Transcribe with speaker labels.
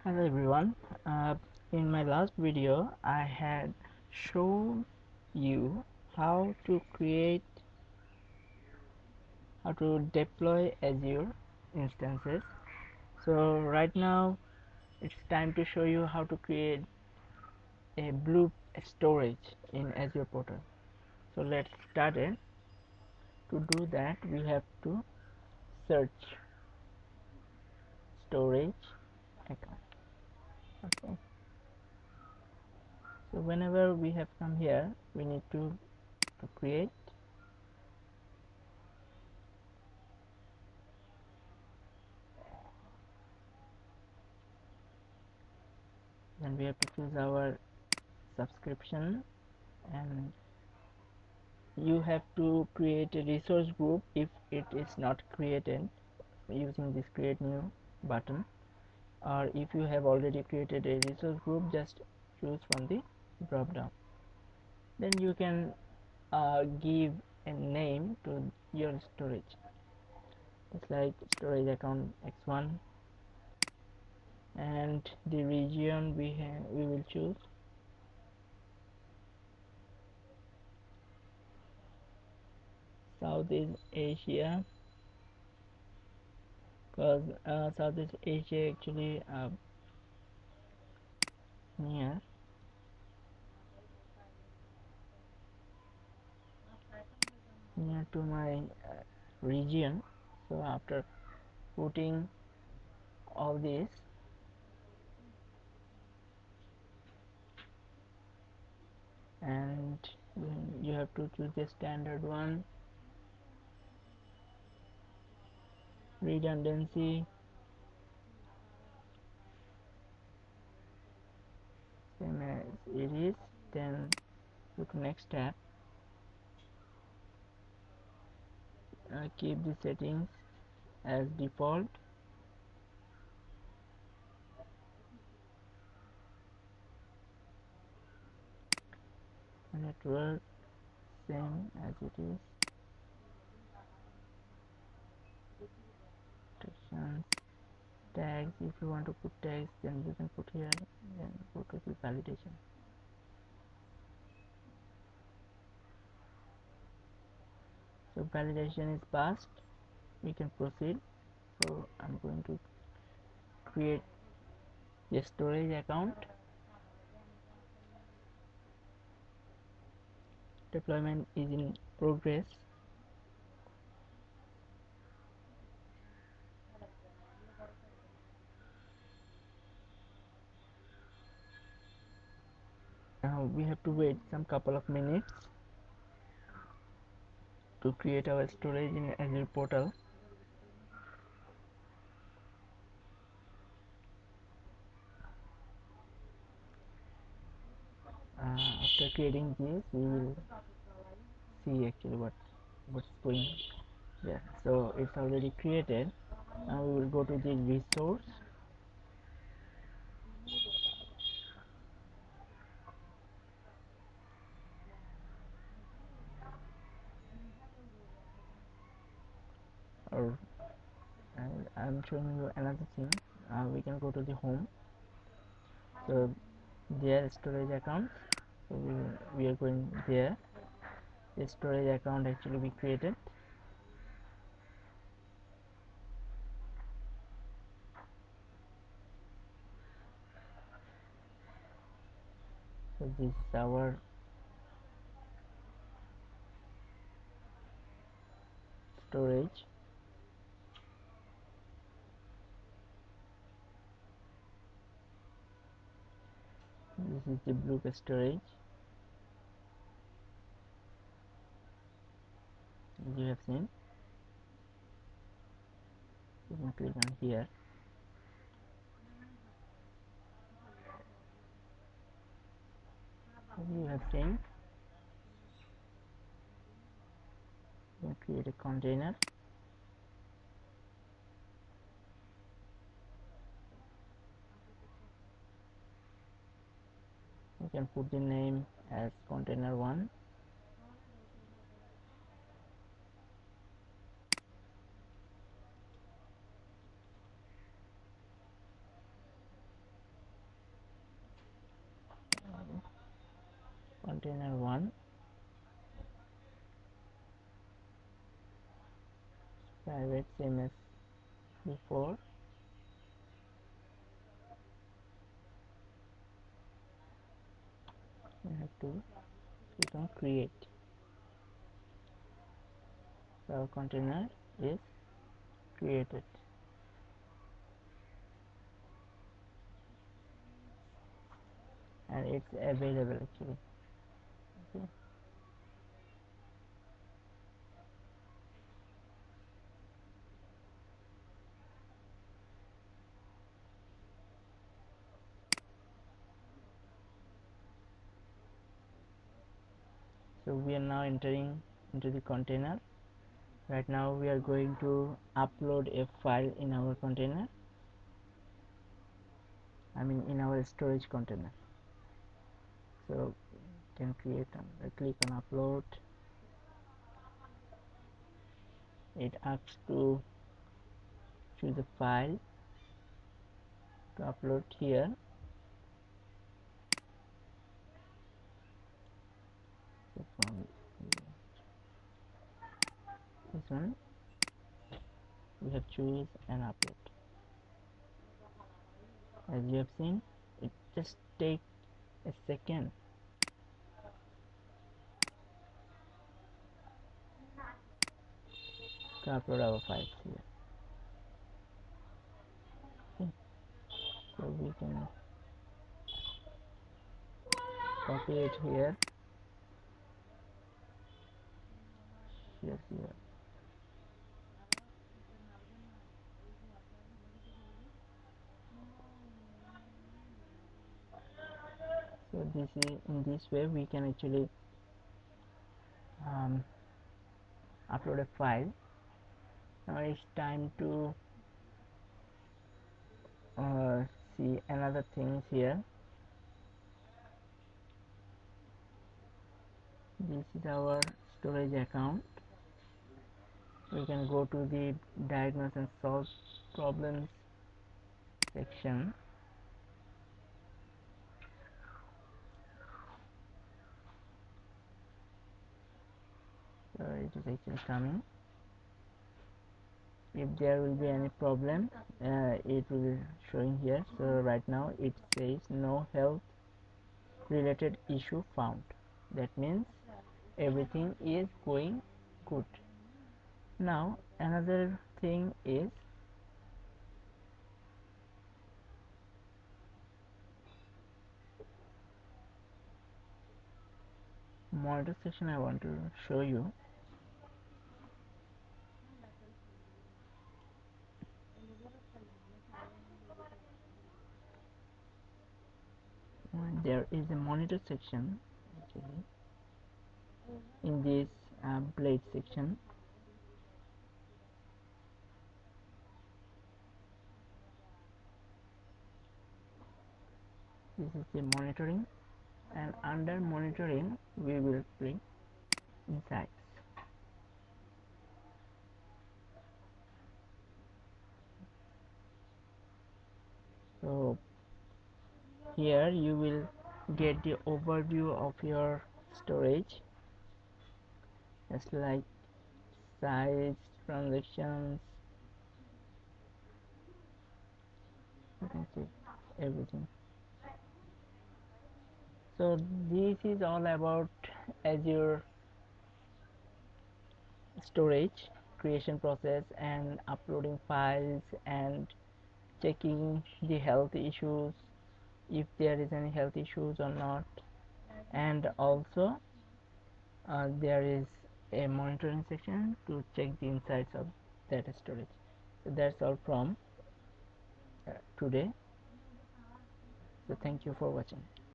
Speaker 1: Hello everyone. In my last video I had shown you how to deploy Azure instances. So right now it's time to show you how to create a Blob storage in Azure portal. So let's start it. To do that we have to search storage account. Okay. So whenever we have come here we need to create. Then we have to choose our subscription, and you have to create a resource group if it is not created using this create new button, or if you have already created a resource group, just choose from the drop down. Then you can give a name to your storage. It's like storage account x1, and the region we will choose Southeast Asia, because Southeast Asia actually near to my region. So after putting all this, and you have to choose the standard one, redundancy, same as it is. Then go to next tab, keep the settings as default, network same as it is, protections, tags, if you want to put tags then you can put here. Then go to the validation. So validation is passed, we can proceed. So I'm going to create a storage account. Deployment is in progress. Now we have to wait some couple of minutes to create our storage in Azure portal. After creating this, we will see actually what's going there. So it's already created. Now we will go to the resource. Or I'm showing you another thing. We can go to the home. So there storage account. So we are going there. The storage account actually we created. So this is our storage. This is the Blob storage. As you have seen, you can click on here. As you have seen, you can create a container. You can put the name as container 1. container 1, private same as before. You have to click on create. So our container is created, and it's available actually. Okay. So we are now entering into the container. Right now we are going to upload a file in our container, in our storage container. So you can click on upload. It asks to choose a file to upload here. So from this one we have choose and upload. As you have seen, it just takes a second to upload our files here. Okay. So we can copy it here. Here. So this is, in this way we can actually upload a file. Now it's time to see another things here. This is our storage account. We can go to the diagnose and solve problems section. So it is actually coming. If there will be any problem, it will be showing here. So right now it says no health related issue found. That means everything is going good. Now another thing is monitor section. I want to show you. There is a monitor section actually in this blade section. This is the monitoring, and under monitoring we will click insights. So here you will get the overview of your storage, just like size, transactions, you can see everything. So this is all about Azure storage creation process and uploading files and checking the health issues, if there is any health issues or not, and also there is a monitoring section to check the insights of data storage. So that's all from today. So thank you for watching.